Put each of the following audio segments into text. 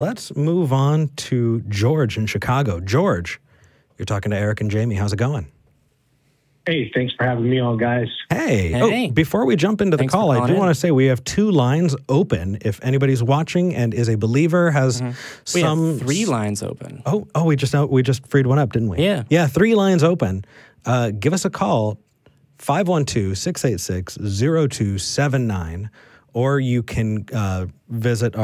Let's move on to George in Chicago. George, you're talking to Eric and Jamie. How's it going? Hey, thanks for having me on, guys. Hey. Hey. Oh, before we jump into the call, I do want to say we have 2 lines open. If anybody's watching and is a believer, has we have 3 lines open. Oh, we just freed one up, didn't we? Yeah. Yeah, 3 lines open. Give us a call, 512-686-0279, or you can visit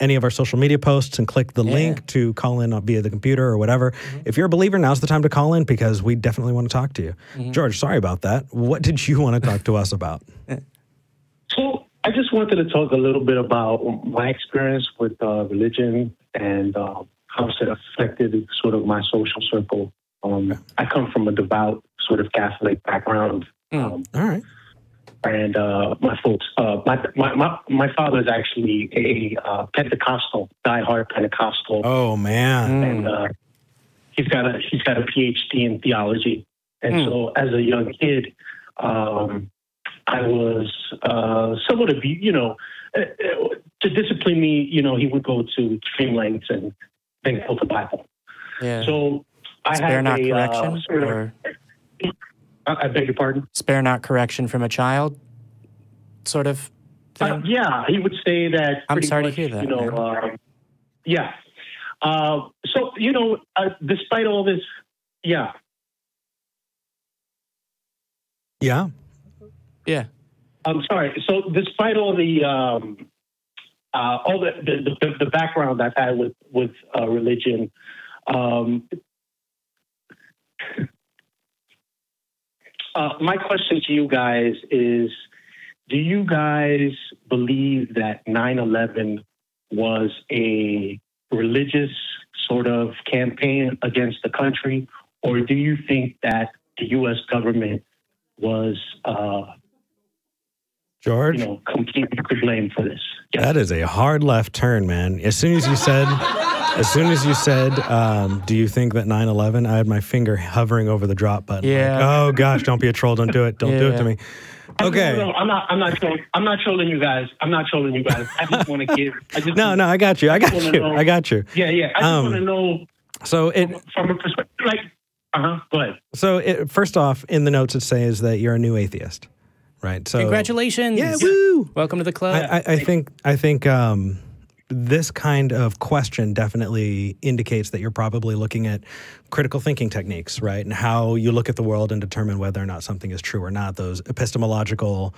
any of our social media posts and click the link to call in via the computer or whatever. If you're a believer, now's the time to call in because we definitely want to talk to you. George, sorry about that. What did you want to talk to us about? So I just wanted to talk a little bit about my experience with religion and how it affected sort of my social circle. I come from a devout sort of Catholic background. All right. And my folks, my father is actually a Pentecostal, diehard Pentecostal. Oh man! And he's got a PhD in theology. And so, as a young kid, I was somewhat abused. To discipline me, he would go to extreme lengths and then quote the Bible. Yeah. So I Spare had not a correction, or I beg your pardon? spare not correction from a child, sort of thing? Yeah, he would say that. I'm pretty sorry much, to hear that. Yeah. So, despite all this, Yeah. Yeah. I'm sorry. So, despite all the background I've had with religion, my question to you guys is, do you guys believe that 9/11 was a religious sort of campaign against the country, or do you think that the U.S. government was, George, completely to blame for this? Yes. That is a hard left turn, man. As soon as you said, do you think that 9/11? I had my finger hovering over the drop button. Yeah. Like, oh gosh, don't be a troll. Don't do it. Don't do it to me. Okay. No, I'm not trolling you guys. I'm not trolling you guys. I just want to give. No, I got you. I got you. Yeah. I just want to know. So from a perspective, go ahead. So first off, in the notes it says that you're a new atheist, right? So Congratulations! Yeah, woo! Welcome to the club. I think this kind of question definitely indicates that you're probably looking at critical thinking techniques, right? And how you look at the world and determine whether or not something is true or not. Those epistemological,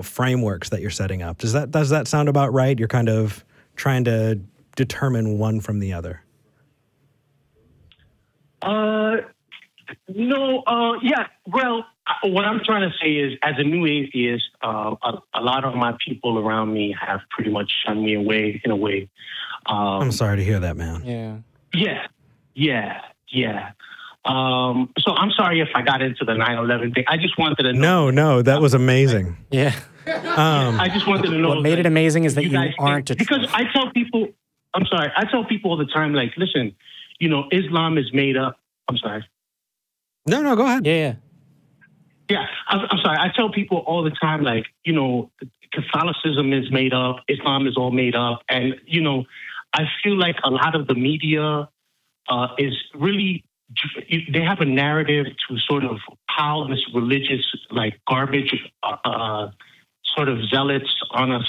frameworks that you're setting up. Does that sound about right? You're kind of trying to determine one from the other. No. Yeah. Well, what I'm trying to say is, as a new atheist, a lot of my people around me have pretty much shunned me away in a way. I'm sorry to hear that, man. Yeah. So I'm sorry if I got into the 9/11 thing. I just wanted to know. No, that was amazing. Yeah. I just wanted to know. What made it amazing is that you aren't a because I tell people. I'm sorry. I tell people all the time, like, listen, Islam is made up. I'm sorry. No, go ahead. Yeah. Yeah, I'm sorry. I tell people all the time, like, Catholicism is made up, Islam is all made up. And, I feel like a lot of the media is really, they have a narrative to sort of pile this religious, like, garbage sort of zealots on us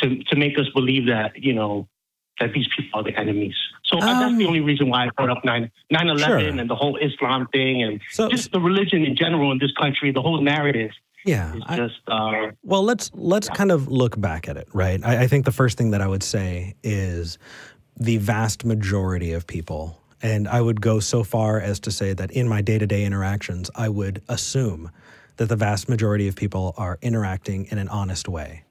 to make us believe that, that these people are the enemies. So that's the only reason why I brought up 9/11 Sure. and the whole Islam thing and So, just the religion in general in this country, the whole narrative. Yeah. Is just, well, let's kind of look back at it, right? I think the first thing that I would say is the vast majority of people, and I would go so far as to say that in my day-to-day interactions, I would assume that the vast majority of people are interacting in an honest way.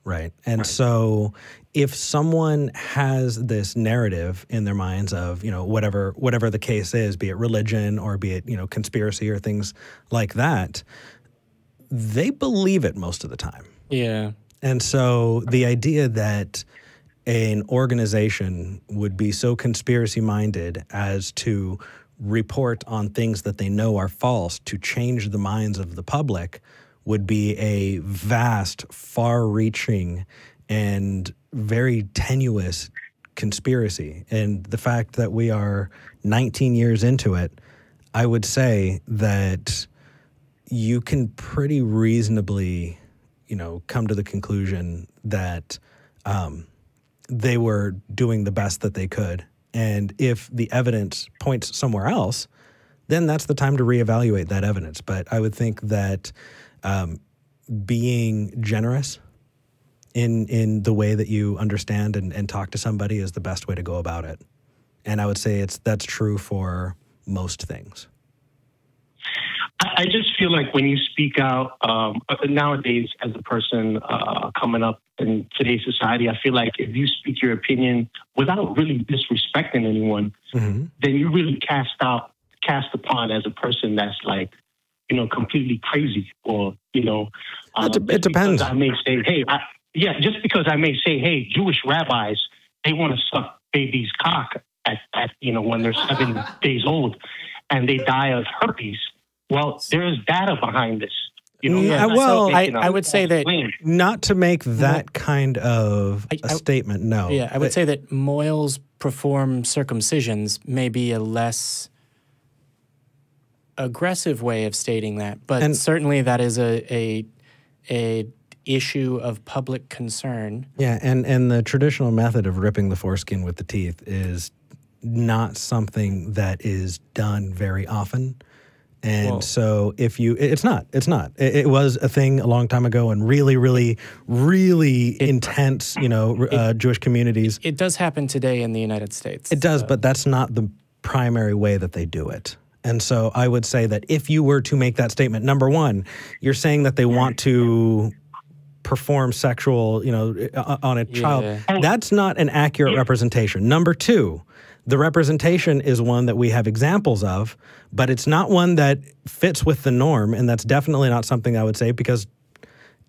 Right. And so if someone has this narrative in their minds of, whatever the case is, be it religion or be it, conspiracy or things like that, they believe it most of the time. Yeah. And so the idea that an organization would be so conspiracy minded as to report on things that they know are false to change the minds of the public would be a vast, far-reaching, and very tenuous conspiracy. And the fact that we are 19 years into it, I would say that you can pretty reasonably, come to the conclusion that they were doing the best that they could. And if the evidence points somewhere else, then that's the time to reevaluate that evidence. But I would think that being generous in the way that you understand and talk to somebody is the best way to go about it. And I would say that's true for most things. I just feel like when you speak out nowadays as a person coming up in today's society, I feel like if you speak your opinion without really disrespecting anyone, then you really cast upon as a person that's like, completely crazy, or, it depends. I may say, hey, just because I may say, hey, Jewish rabbis, they want to suck babies' cock at when they're 7 days old and they die of herpes. Well, there is data behind this. I would say that not to make that kind of a statement, no. Yeah, I would say that mohels perform circumcisions may be a less aggressive way of stating that, but certainly that is a issue of public concern. Yeah, and the traditional method of ripping the foreskin with the teeth is not something that is done very often. And so if it's not. It was a thing a long time ago in really, really, really intense, Jewish communities. It does happen today in the United States. It does, but that's not the primary way that they do it. And so I would say that if you were to make that statement, number one, you're saying that they want to perform sexual, on a child. That's not an accurate representation. Number two, the representation is one that we have examples of, but it's not one that fits with the norm, and that's definitely not something I would say, because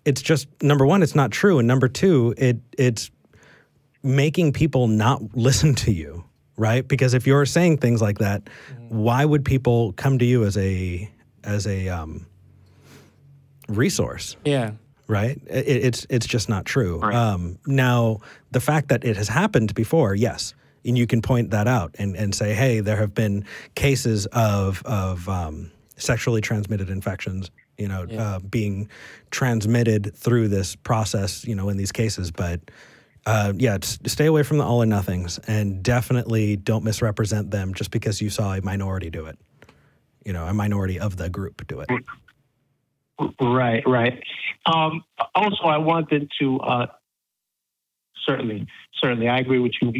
it's just, number one, it's not true, and number two, it's making people not listen to you, right? Because if you're saying things like that, why would people come to you as a resource? Yeah. Right? It's just not true. Right. Now, the fact that it has happened before, yes. And you can point that out and say, hey, there have been cases of sexually transmitted infections, being transmitted through this process, in these cases. But stay away from the all or nothings, and definitely don't misrepresent them just because you saw a minority do it, a minority of the group do it. Right. Also, I wanted to certainly, I agree with you.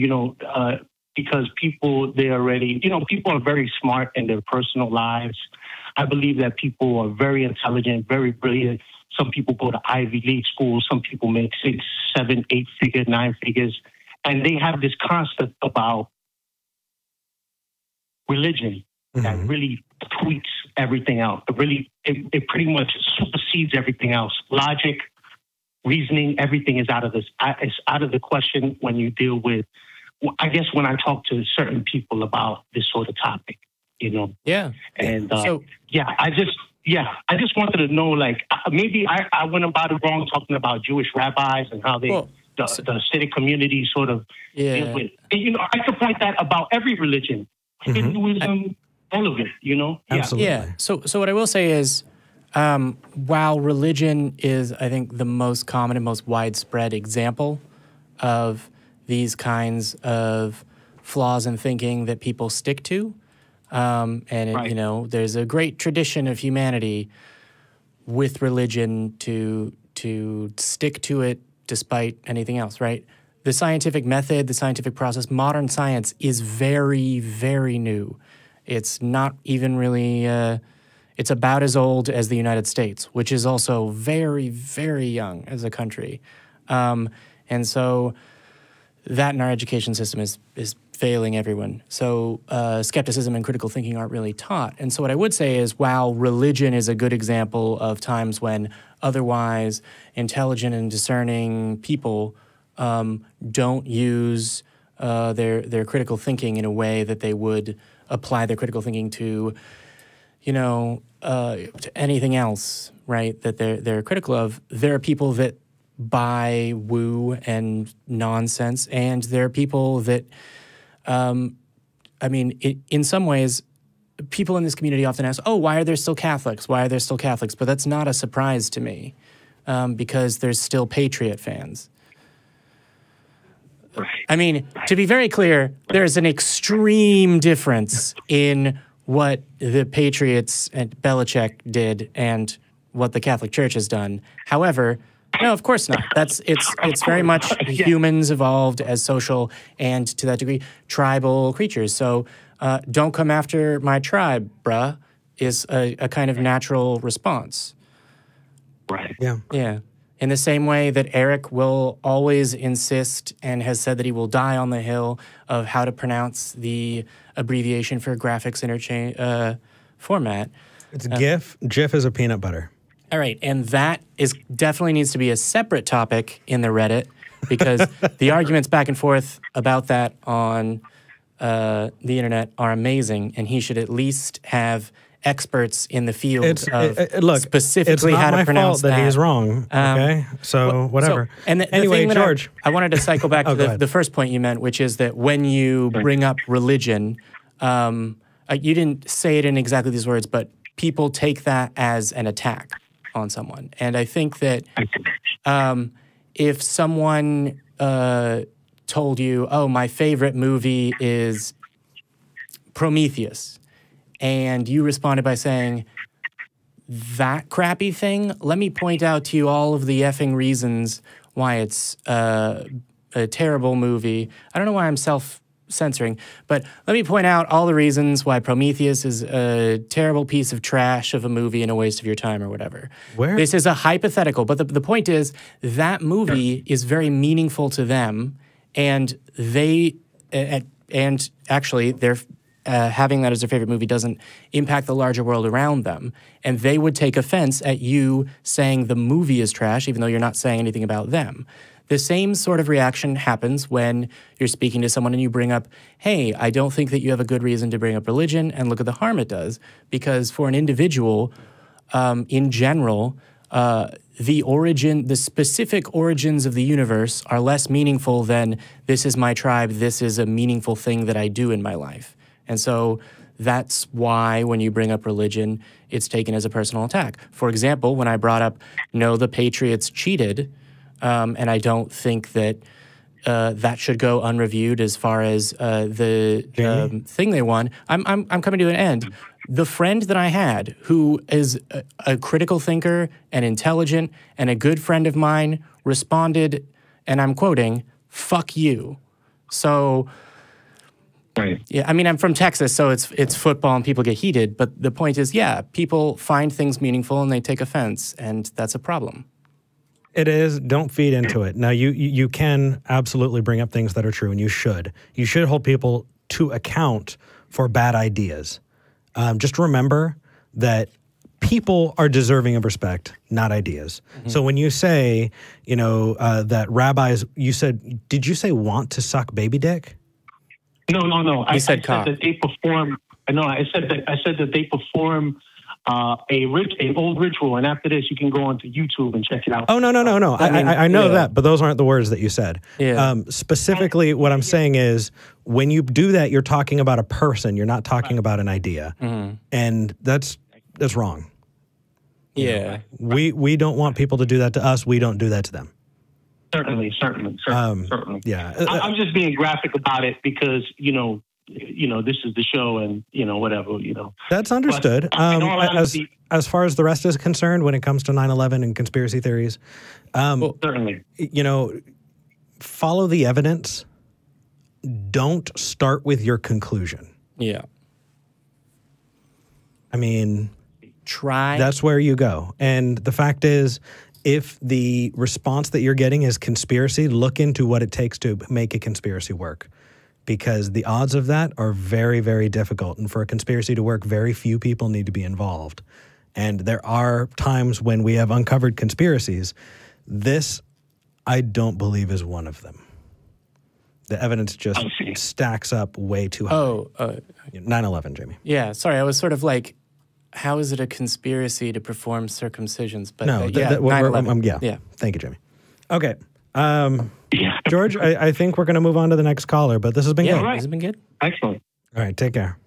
Because people, people are very smart in their personal lives. I believe that people are very intelligent, very brilliant. Some people go to Ivy League schools. Some people make 6, 7, 8 figures, 9 figures, and they have this concept about religion that really tweaks everything out. It pretty much supersedes everything else. Logic, reasoning, everything is out of this. It's out of the question when you deal with, I guess, when I talk to certain people about this sort of topic, Yeah. And I just wanted to know, like, maybe I went about it wrong talking about Jewish rabbis and how the Hasidic community sort of deal with. And, I could point that about every religion, Hinduism, all of it. Absolutely. Yeah. So what I will say is, while religion is, I think, the most common and most widespread example of these kinds of flaws in thinking that people stick to, there's a great tradition of humanity with religion to stick to it despite anything else, right? The scientific method, the scientific process, modern science is very, very new. It's not even really... It's about as old as the United States, which is also very, very young as a country. And so that in our education system is failing everyone. So skepticism and critical thinking aren't really taught. And so what I would say is, while religion is a good example of times when otherwise intelligent and discerning people don't use their critical thinking in a way that they would apply their critical thinking to anything else, right, that they're critical of, there are people that buy woo and nonsense, and there are people that, I mean, in some ways, people in this community often ask, oh, why are there still Catholics? Why are there still Catholics? But that's not a surprise to me, because there's still Patriot fans. I mean, to be very clear, there's an extreme difference in what the Patriots and Belichick did and what the Catholic Church has done. However, no, of course not. It's very much humans evolved as social and, to that degree, tribal creatures. So don't come after my tribe, bruh, is a kind of natural response. Right. Yeah. Yeah. In the same way that Eric will always insist and has said that he will die on the hill of how to pronounce the abbreviation for graphics interchange format. It's GIF. GIF is a peanut butter. All right, and that definitely needs to be a separate topic in the Reddit, because the arguments back and forth about that on the internet are amazing, and he should at least have experts in the field look, specifically it's how not to my pronounce fault that he's wrong. Okay, so whatever. And the anyway, thing that George, I wanted to cycle back to go the first point you meant, which is that when you bring up religion, you didn't say it in exactly these words, but people take that as an attack on someone. And I think that if someone told you, oh, my favorite movie is Prometheus, and you responded by saying, that crappy thing, let me point out to you all of the effing reasons why it's a terrible movie. I don't know why I'm self-censoring, but let me point out all the reasons why Prometheus is a terrible piece of trash of a movie and a waste of your time or whatever. This is a hypothetical, but the point is that movie is very meaningful to them, and and actually they're having that as their favorite movie doesn't impact the larger world around them. And they would take offense at you saying the movie is trash, even though you're not saying anything about them. The same sort of reaction happens when you're speaking to someone and you bring up, hey, I don't think that you have a good reason to bring up religion, and look at the harm it does. Because for an individual, in general, the specific origins of the universe are less meaningful than this is my tribe, this is a meaningful thing that I do in my life. And so that's why when you bring up religion, it's taken as a personal attack. For example, when I brought up, no, the Patriots cheated, and I don't think that that should go unreviewed as far as the thing they won, I'm coming to an end. The friend that I had, who is a critical thinker and intelligent and a good friend of mine, responded, and I'm quoting, "Fuck you." So... Right. Yeah, I mean, I'm from Texas, so it's football and people get heated. But the point is, yeah, people find things meaningful and they take offense, and that's a problem. It is. Don't feed into it. Now, you can absolutely bring up things that are true, and you should. You should hold people to account for bad ideas. Just remember that people are deserving of respect, not ideas. So when you say, you know, that rabbis, did you say want to suck baby dick? No. I said cock. that they perform. No, I said that they perform an old ritual, and after this, you can go onto YouTube and check it out. Oh no! I know that, but those aren't the words that you said. Yeah. Specifically, what I'm saying is, when you do that, you're talking about a person. You're not talking about an idea, and that's wrong. Yeah. We don't want people to do that to us. We don't do that to them. Certainly. Yeah. I'm just being graphic about it because, you know, this is the show and, you know, whatever, you know. That's understood. As far as the rest is concerned, when it comes to 9/11 and conspiracy theories, certainly, you know, follow the evidence. Don't start with your conclusion. Yeah. I mean, try. That's where you go. And the fact is, if the response that you're getting is conspiracy, look into what it takes to make a conspiracy work, because the odds of that are very, very difficult. And for a conspiracy to work, very few people need to be involved. And there are times when we have uncovered conspiracies. This, I don't believe, is one of them. The evidence just stacks up way too high. 9/11, Jamie. Yeah, sorry, I was sort of like, how is it a conspiracy to perform circumcisions? But no, yeah, 9/11. Yeah, thank you, Jimmy. Okay. Yeah. George, I think we're going to move on to the next caller, but this has been good. All right. Has it been good? Excellent. All right, take care.